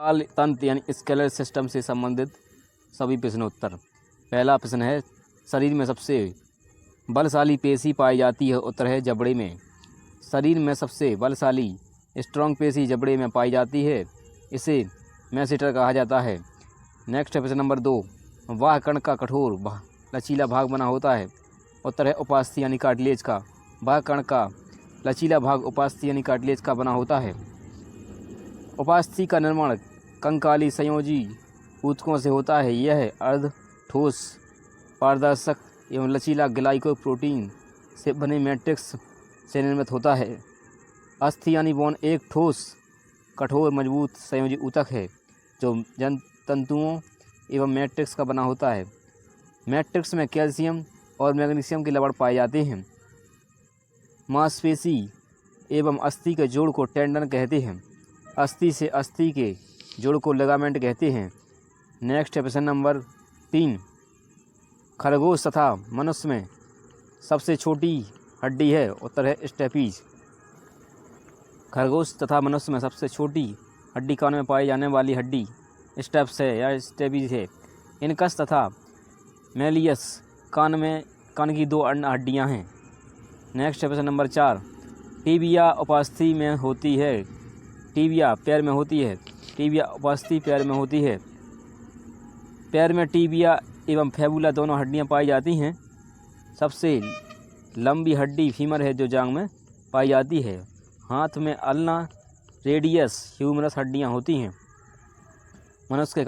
काल तंत्र यानी स्केलर सिस्टम से संबंधित सभी प्रश्नोत्तर। पहला प्रश्न है, शरीर में सबसे बलशाली पेशी पाई जाती है? उत्तर है जबड़े में। शरीर में सबसे बलशाली स्ट्रॉन्ग पेशी जबड़े में पाई जाती है, इसे मैसेटर कहा जाता है। नेक्स्ट है प्रश्न नंबर 2, वाह कण का कठोर लचीला भाग बना होता है? उत्तर है उपास्थि यानी कार्टिलेज का। वाह कण का लचीला भाग उपास्थि यानी कार्टिलेज का बना होता है। उपास्थि का निर्माण कंकाली संयोजी ऊतकों से होता है। यह अर्ध ठोस पारदर्शक एवं लचीला ग्लाइकोप्रोटीन से बने मैट्रिक्स से निर्मित होता है। अस्थि यानी बोन एक ठोस कठोर मजबूत संयोजी ऊतक है जो तंतुओं एवं मैट्रिक्स का बना होता है। मैट्रिक्स में कैल्शियम और मैग्नीशियम के लवण पाए जाते हैं। मांसपेशी एवं अस्थि के जोड़ को टेंडन कहते हैं। अस्थि से अस्थि के जोड़ को लिगामेंट कहते हैं। नेक्स्ट है प्रश्न नंबर 3, खरगोश तथा मनुष्य में सबसे छोटी हड्डी है? उत्तर है स्टेपीज। खरगोश तथा मनुष्य में सबसे छोटी हड्डी कान में पाई जाने वाली हड्डी स्टेप्स है या स्टेपीज है। इनकस तथा मेलियस कान की 2 अन्य हड्डियां हैं। नेक्स्ट है प्रश्न नंबर 4, टीबिया उपास्थि में होती है? टीबिया पैर में होती है। टीबिया उपास्थि पैर में होती है। पैर में टीबिया एवं फैबुला दोनों हड्डियां पाई जाती हैं। सबसे लंबी हड्डी फीमर है जो जांघ में पाई जाती है। हाथ में अल्ना रेडियस ह्यूमरस हड्डियां होती हैं। मनुष्य के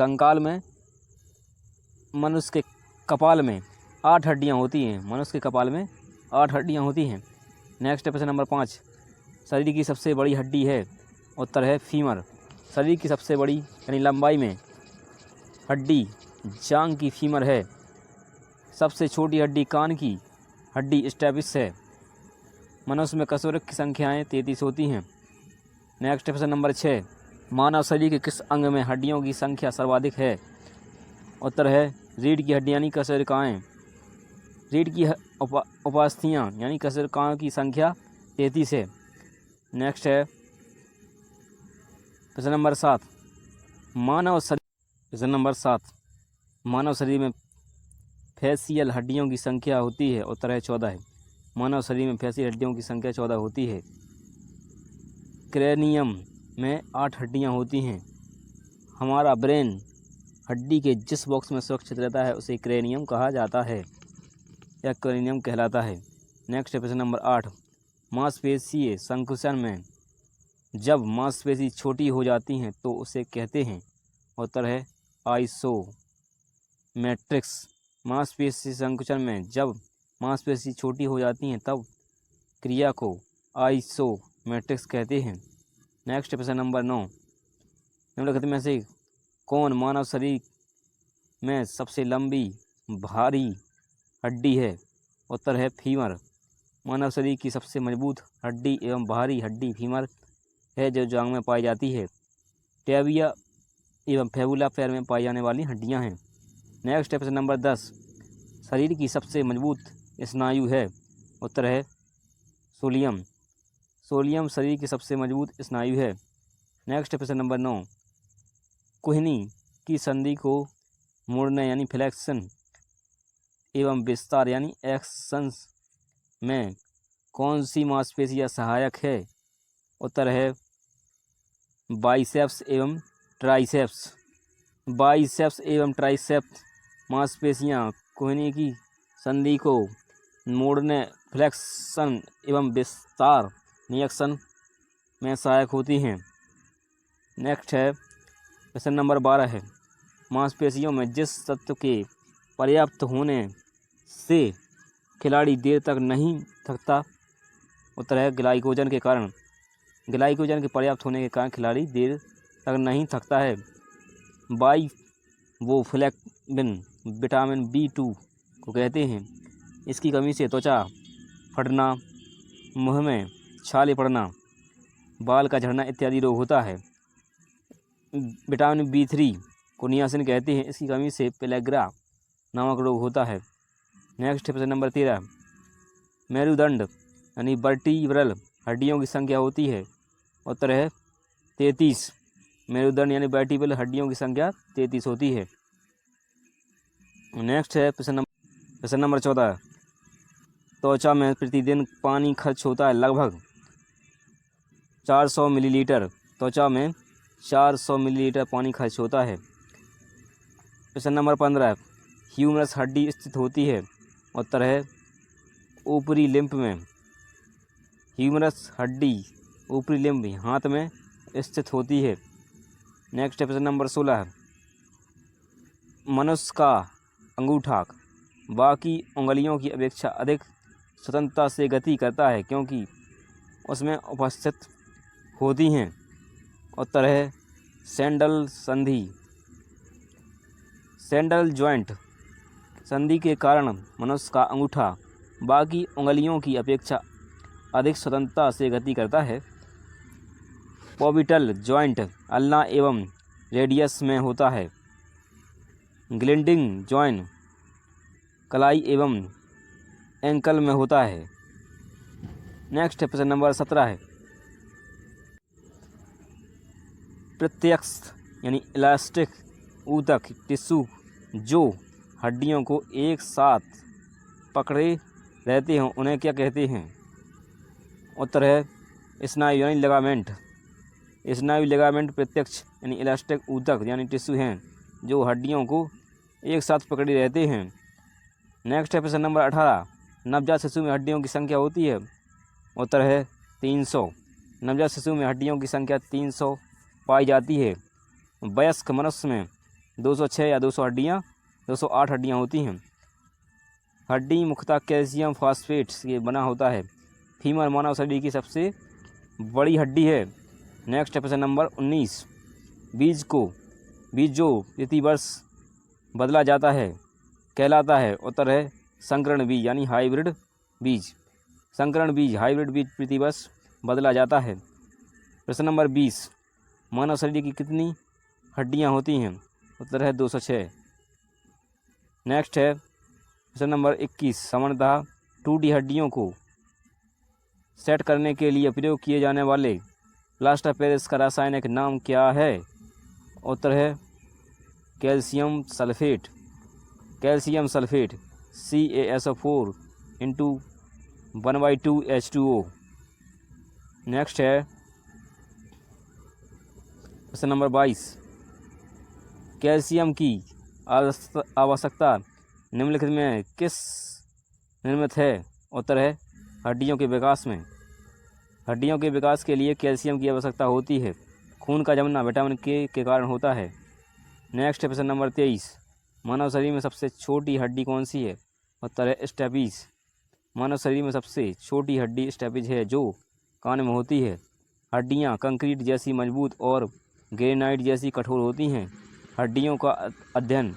कपाल में 8 हड्डियां होती हैं। मनुष्य के कपाल में 8 हड्डियां होती हैं। नेक्स्ट प्रश्न नंबर 5, शरीर की सबसे बड़ी हड्डी है? उत्तर है फीमर। शरीर की सबसे बड़ी यानी लंबाई में हड्डी जांघ की फीमर है। सबसे छोटी हड्डी कान की हड्डी स्टेपिस है। मनुष्य में कशेरुक की संख्याएं 33 होती हैं। नेक्स्ट प्रश्न नंबर 6, मानव शरीर के किस अंग में हड्डियों की संख्या सर्वाधिक है? उत्तर है रीढ़ की हड्डी यानी कशेरुकाएँ। रीढ़ की उपास्थियाँ यानी कशेरुकाओं की संख्या 33 है। नेक्स्ट है प्रश्न नंबर 7, मानव शरीर में फेसियल हड्डियों की संख्या होती है? उत्तर है 14 है। मानव शरीर में फेसियल हड्डियों की संख्या 14 होती है। क्रेनियम में 8 हड्डियां होती हैं। हमारा ब्रेन हड्डी के जिस बॉक्स में सुरक्षित रहता है उसे क्रेनियम कहा जाता है या क्रेनियम कहलाता है। नेक्स्ट प्रश्न नंबर 8, मांसपेशीय संकुचन में जब मांसपेशी छोटी हो जाती हैं तो उसे कहते हैं? उत्तर है आइसोमेट्रिक्स। मांसपेशी संकुचन में जब मांसपेशी छोटी हो जाती हैं तब क्रिया को आइसोमेट्रिक्स कहते हैं। नेक्स्ट प्रश्न नंबर 9, निम्नलिखित में से कौन मानव शरीर में सबसे लंबी भारी हड्डी है? उत्तर है फीमर। मानव शरीर की सबसे मजबूत हड्डी एवं भारी हड्डी फीमर है जो जांघ में पाई जाती है। टेबिया एवं फैबुला पैर में पाई जाने वाली हड्डियां हैं। नेक्स्ट प्रश्न नंबर 10, शरीर की सबसे मजबूत स्नायु है? उत्तर है सोलियम। सोलियम शरीर की सबसे मजबूत स्नायु है। नेक्स्ट प्रश्न नंबर 9, कुहनी की संधि को मोड़ने यानी फ्लेक्शन एवं विस्तार यानी एक्संस में कौन सी मांसपेशियां सहायक है? उत्तर है बाइसेप्स एवं ट्राइसेप्स। बाइसेप्स एवं ट्राइसेप्स मांसपेशियां कुहनी की संधि को मोड़ने, फ्लेक्शन एवं विस्तार निरीक्षण में सहायक होती हैं। नेक्स्ट है प्रश्न नंबर 12 है, मांसपेशियों में जिस तत्व के पर्याप्त होने से खिलाड़ी देर तक नहीं थकता? उत्तर है ग्लाइकोजन के कारण। ग्लाइकोजन के पर्याप्त होने के कारण खिलाड़ी देर तक नहीं थकता है। बाइवोफ्लेविन विटामिन B2 को कहते हैं। इसकी कमी से त्वचा फटना, मुंह में छाले पड़ना, बाल का झड़ना इत्यादि रोग होता है। विटामिन B3 को नियासिन कहते हैं। इसकी कमी से पेलेग्रा नामक रोग होता है। नेक्स्ट प्रश्न नंबर 13, मेरुदंड यानी वर्टिब्रल हड्डियों की संख्या होती है? उत्तर है 33। मेरुदंड यानी वर्टिब्रल हड्डियों की संख्या 33 होती है। नेक्स्ट है प्रश्न नंबर 14। त्वचा में प्रतिदिन पानी खर्च होता है लगभग 400 मिलीलीटर। त्वचा में 400 मिलीलीटर पानी खर्च होता है। प्रश्न नंबर 15। ह्यूमरस हड्डी स्थित होती है। उत्तर है ऊपरी लिम्फ में। ह्यूमरस हड्डी ऊपरी लिम्फ हाथ में स्थित होती है। नेक्स्ट है प्रश्न नंबर 16। मनुष्य का अंगूठा बाकी उंगलियों की अपेक्षा अधिक स्वतंत्रता से गति करता है क्योंकि उसमें उपस्थित होती हैं। उत्तर है सैंडल संधि। सैंडल जॉइंट संधि के कारण मनुष्य का अंगूठा बाकी उंगलियों की अपेक्षा अधिक स्वतंत्रता से गति करता है। पॉबिटल जॉइंट अल्ना एवं रेडियस में होता है। ग्लिंडिंग जॉइंट कलाई एवं एंकल में होता है। नेक्स्ट है प्रश्न नंबर 17 है। प्रत्यक्ष यानी इलास्टिक ऊतक टिश्यू जो हड्डियों को एक साथ पकड़े रहते हैं उन्हें क्या कहते हैं। उत्तर है स्नायु यानी लिगामेंट। स्नायु लिगामेंट प्रत्यक्ष यानी इलास्टिक ऊतक यानी टिश्यू हैं जो हड्डियों को एक साथ पकड़े रहते हैं। नेक्स्ट है प्रश्न नंबर 18। नवजात शिशु में हड्डियों की संख्या होती है। उत्तर है 300। नवजात शिशु में हड्डियों की संख्या 300 पाई जाती है। वयस्क मनुष्य में 206 या 208 हड्डियाँ होती हैं। हड्डी मुख्यतः कैल्शियम फॉस्फेट से बना होता है। फीमर मानव शरीर की सबसे बड़ी हड्डी है। नेक्स्ट है प्रश्न नंबर 19। बीज जो प्रति वर्ष बदला जाता है कहलाता है। उत्तर है संकरण बीज यानी हाइब्रिड बीज। संकरण बीज हाइब्रिड बीज प्रति वर्ष बदला जाता है। प्रश्न नंबर 20। मानव शरीर की कितनी हड्डियां होती हैं। उत्तर है 206। नेक्स्ट है प्रश्न नंबर 21। सामान्यतः टूटी हड्डियों को सेट करने के लिए प्रयोग किए जाने वाले प्लास्टर पेरिस का रासायनिक नाम क्या है। उत्तर है calcium sulphate. Calcium sulphate CaSO4 into 1/2 H2O। Next है प्रश्न नंबर 22। कैल्शियम की आवश्यकता निम्नलिखित में किस निर्मित है। उत्तर है हड्डियों के विकास में। हड्डियों के विकास के लिए कैल्शियम की आवश्यकता होती है। खून का जमना विटामिन के कारण होता है। नेक्स्ट है प्रश्न नंबर 23। मानव शरीर में सबसे छोटी हड्डी कौन सी है। उत्तर है स्टेपिज। मानव शरीर में सबसे छोटी हड्डी स्टेपिज है जो कान में होती है। हड्डियां कंक्रीट जैसी मजबूत और ग्रेनाइट जैसी कठोर होती हैं। हड्डियों का अध्ययन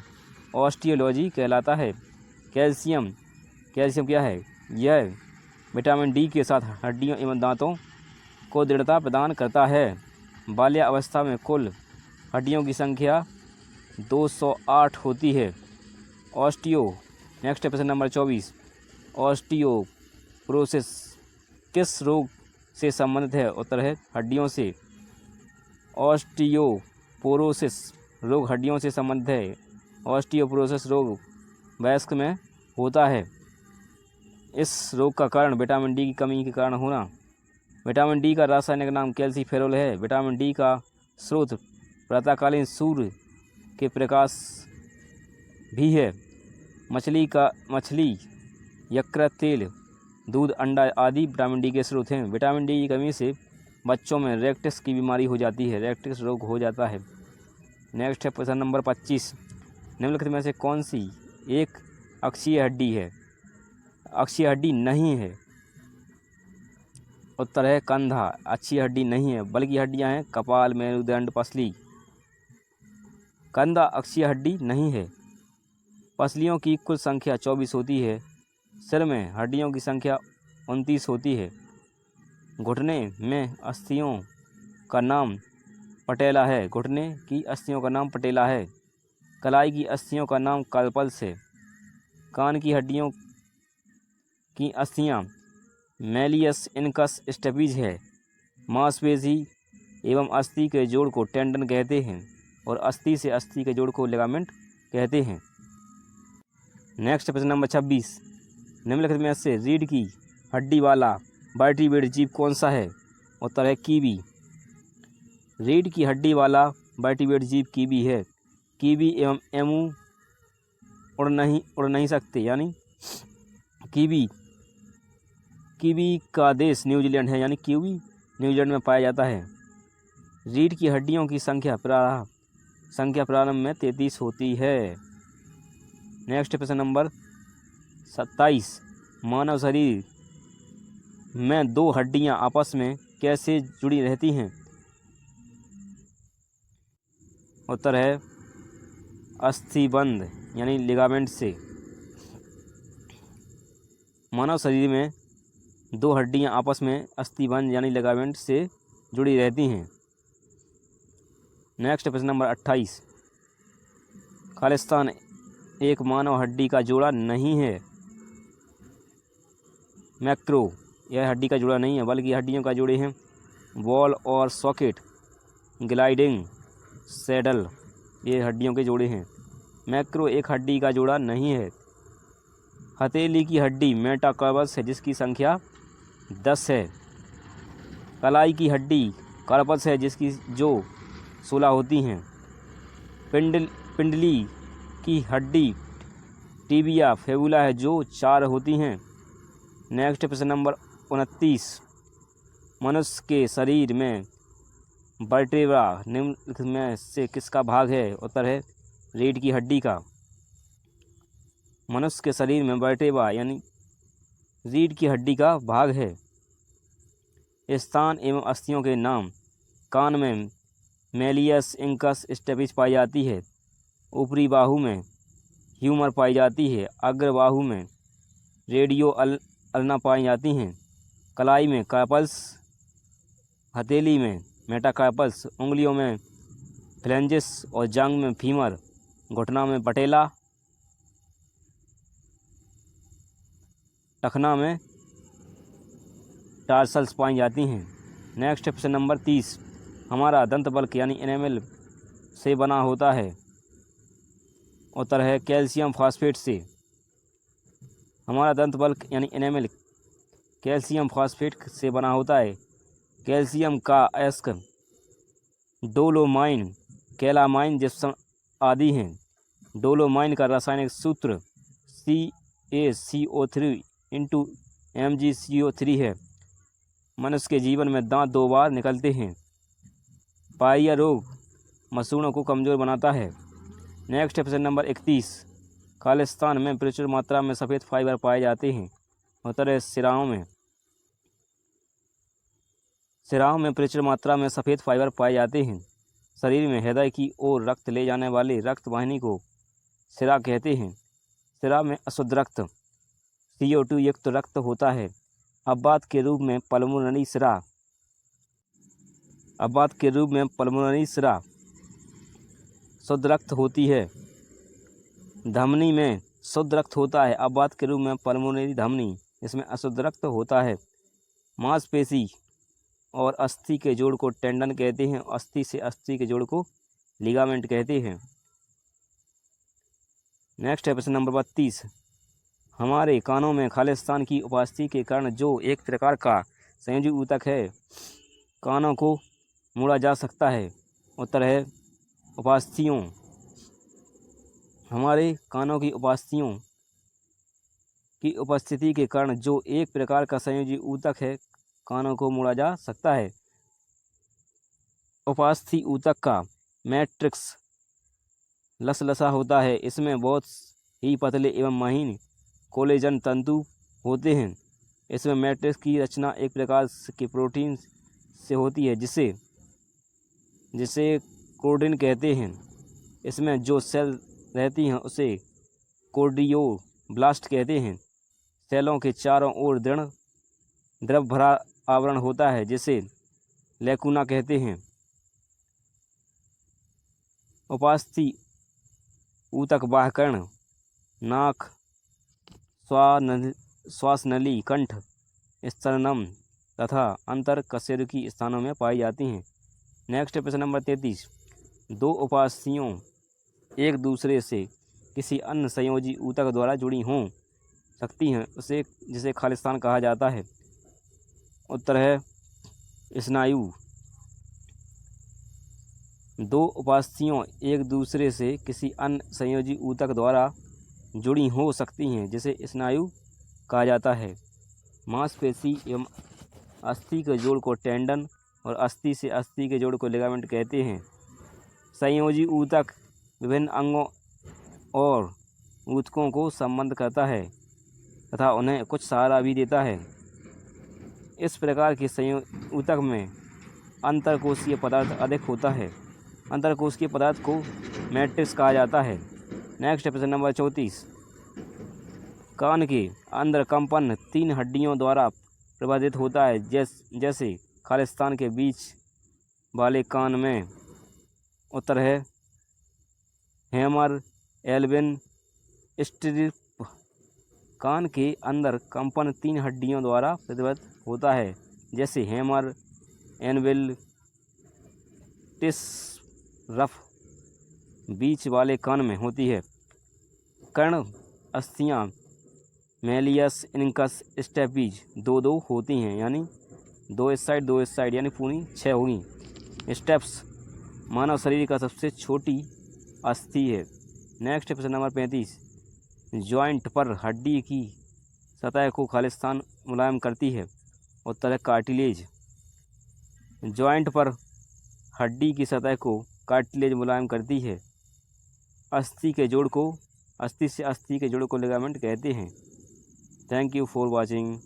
ऑस्टियोलॉजी कहलाता है। कैल्शियम क्या है। यह विटामिन डी के साथ हड्डियों एवं दांतों को दृढ़ता प्रदान करता है। बाल्यावस्था में कुल हड्डियों की संख्या 208 होती है। नेक्स्ट प्रश्न नंबर 24। ऑस्टियोपोरोसिस किस रोग से संबंधित है। उत्तर है हड्डियों से। ऑस्टियोपोरोसिस रोग हड्डियों से संबंधित है। ऑस्टियोपोरोसिस रोग वयस्क में होता है। इस रोग का कारण विटामिन डी की कमी के कारण होना। विटामिन डी का रासायनिक नाम कैल्सीफेरोल है। विटामिन डी का स्रोत प्रातःकालीन सूर्य के प्रकाश भी है। मछली यकृत तेल दूध अंडा आदि विटामिन डी के स्रोत हैं। विटामिन डी की कमी से बच्चों में रेक्टिस की बीमारी हो जाती है। रेक्टिस रोग हो जाता है। नेक्स्ट है प्रश्न नंबर 25। निम्नलिखित में से कौन सी एक अक्षीय हड्डी है। अक्षीय हड्डी नहीं है। उत्तर है कंधा। अक्षीय हड्डी नहीं है बल्कि हड्डियां हैं कपाल मेरुदंड पसली। कंधा अक्षीय हड्डी नहीं है। पसलियों की कुल संख्या 24 होती है। सिर में हड्डियों की संख्या 29 होती है। घुटने में अस्थियों का नाम पटेला है। घुटने की अस्थियों का नाम पटेला है। कलाई की अस्थियों का नाम कार्पल्स है। कान की हड्डियों की अस्थियां मैलियस इनकस स्टेपिज है। मांसपेशी एवं अस्थि के जोड़ को टेंडन कहते हैं और अस्थि से अस्थि के जोड़ को लिगामेंट कहते हैं। नेक्स्ट प्रश्न नंबर 26, निम्नलिखित में से रीढ़ की हड्डी वाला वर्टीब्रेट जीव कौन सा है? उत्तर है कीवी। रीढ़ की हड्डी वाला वर्टीब्रेट जीव कीवी है। कीवी एवं एमू उड़ नहीं सकते, यानी कीवी का देश न्यूजीलैंड है, यानी कीवी न्यूजीलैंड में पाया जाता है। रीढ़ की हड्डियों की संख्या प्रारंभ में 33 होती है। नेक्स्ट प्रश्न नंबर 27, मानव शरीर में 2 हड्डियां आपस में कैसे जुड़ी रहती हैं? उत्तर है अस्थिबंध यानी लिगामेंट से। मानव शरीर में 2 हड्डियां आपस में अस्थिबंध यानी लिगामेंट से जुड़ी रहती हैं। नेक्स्ट प्रश्न नंबर 28, खालिस्तान एक मानव हड्डी का जोड़ा नहीं है। मैक्रो यह हड्डी का जोड़ा नहीं है, बल्कि हड्डियों का जोड़े हैं बॉल और सॉकेट, ग्लाइडिंग, सैडल, ये हड्डियों के जोड़े हैं। मैक्रो एक हड्डी का जोड़ा नहीं है। हथेली की हड्डी मेटाकार्पस है जिसकी संख्या 10 है। कलाई की हड्डी कार्पस है जिसकी जो 16 होती हैं। पिंडली की हड्डी टिबिया फेबुला है जो 4 होती हैं। नेक्स्ट प्रश्न नंबर 29, मनुष्य के शरीर में वर्टेब्रा निम्नलिखित में से किसका भाग है? उत्तर है रीढ़ की हड्डी का। मनुष्य के शरीर में वर्टेब्रा यानी रीढ़ की हड्डी का भाग है। स्थान एवं अस्थियों के नाम, कान में मेलियस इंकस स्टेपिस पाई जाती है। ऊपरी बाहु में ह्यूमर पाई जाती है। अग्र बाहु में रेडियो अल्ना पाई जाती हैं। कलाई में कार्पल्स, हथेली में मेटाकार्पल्स, उंगलियों में फ्लेंजिस और जांघ में फीमर, घुटना में पटेला, टखना में टार्सल्स पाई जाती हैं। नेक्स्ट प्रश्न नंबर 30, हमारा दंत बल्क यानी एनेमल से बना होता है। उत्तर है कैल्शियम फॉस्फेट से। हमारा दंत बल्क यानी एनेमल कैल्शियम फॉस्फेट से बना होता है। कैल्शियम का अयस्क डोलोमाइन, कैलामाइन, जिप्सम आदि हैं। डोलोमाइन का रासायनिक सूत्र CaCO3 है। मनुष्य के जीवन में दांत 2 बार निकलते हैं। पाइया रोग मसूड़ों को कमज़ोर बनाता है। नेक्स्ट प्रश्न नंबर 31, खालिस्तान में प्रचुर मात्रा में सफ़ेद फाइबर पाए जाते हैं। उत्तर है सिराओं में प्रचुर मात्रा में सफ़ेद फाइबर पाए जाते हैं। शरीर में हृदय की ओर रक्त ले जाने वाले रक्त वाहिनी को सिरा कहते हैं। सिरा में अशुद्ध रक्त CO2 युक्त रक्त होता है। अपवाद के रूप में पल्मोनरी सिरा शुद्ध रक्त होती है। धमनी में शुद्ध रक्त होता है। अपवाद के रूप में पल्मोनरी धमनी, इसमें अशुद्ध रक्त होता है। मांसपेशी और अस्थि के जोड़ को टेंडन कहते हैं। अस्थि से अस्थि के जोड़ को लिगामेंट कहते हैं। नेक्स्ट है प्रश्न नंबर 32, हमारे कानों में खालिस्तान की उपस्थिति के कारण जो एक प्रकार का संयोजी ऊतक है, कानों को मोड़ा जा सकता है। उत्तर है उपास्थियों। हमारे कानों की उपस्थिति के कारण जो एक प्रकार का संयोजी ऊतक है, कानों को मोड़ा जा सकता है। उपास्थि ऊतक का मैट्रिक्स लसलसा होता है। इसमें बहुत ही पतले एवं महीन कोलेजन तंतु होते हैं। इसमें मैट्रिक्स की रचना एक प्रकार के प्रोटीन से होती है जिसे कोर्डिन कहते हैं। इसमें जो सेल रहती हैं उसे कोर्डियोब्लास्ट कहते हैं। सेलों के चारों ओर द्रव भरा आवरण होता है जिसे लेकुना कहते हैं। उपास्थि ऊतक बाह्यकर्ण, नाक, श्वासनली, कंठ, स्तनम तथा अंतर कशेरुकी स्थानों में पाई जाती हैं। नेक्स्ट प्रश्न नंबर 33, दो उपास्थियाँ एक दूसरे से किसी अन्य संयोजी ऊतक द्वारा जुड़ी हो सकती हैं उसे जिसे खालिस्तान कहा जाता है। उत्तर है स्नायु। दो उपास्थियाँ एक दूसरे से किसी अन्य संयोजी ऊतक द्वारा जुड़ी हो सकती हैं जिसे स्नायु कहा जाता है। मांसपेशी एवं अस्थि के जोड़ को टेंडन और अस्थि से अस्थि के जोड़ को लिगामेंट कहते हैं। संयोजी ऊतक विभिन्न अंगों और ऊतकों को संबंध करता है तथा उन्हें कुछ सहारा भी देता है। इस प्रकार के संयोजी ऊतक में अंतरकोशीय पदार्थ अधिक होता है। अंतरकोशीय पदार्थ को मैट्रिक्स कहा जाता है। नेक्स्ट प्रश्न नंबर 34, कान के अंदर कंपन 3 हड्डियों द्वारा प्रभावित होता है जैसे खालिस्तान के बीच वाले कान में। उत्तर है हेमर, एल्विन, स्ट्रिप। कान के अंदर कंपन 3 हड्डियों द्वारा प्रभावित होता है जैसे हेमर, एनविल, टिस रफ बीच वाले कान में होती है। कर्ण अस्थियाँ मेलियस, इनकस, स्टेपीज 2-2 होती हैं यानी 2 इस साइड यानी पूरी 6 होगी। स्टेप्स मानव शरीर का सबसे छोटी अस्थि है। नेक्स्ट प्रश्न नंबर 35, जॉइंट पर हड्डी की सतह को खालिस्तान मुलायम करती है। उत्तर है कार्टिलेज। जॉइंट पर हड्डी की सतह को कार्टिलेज मुलायम करती है। अस्थि से अस्थि के जोड़ को लिगामेंट कहते हैं। Thank you for watching.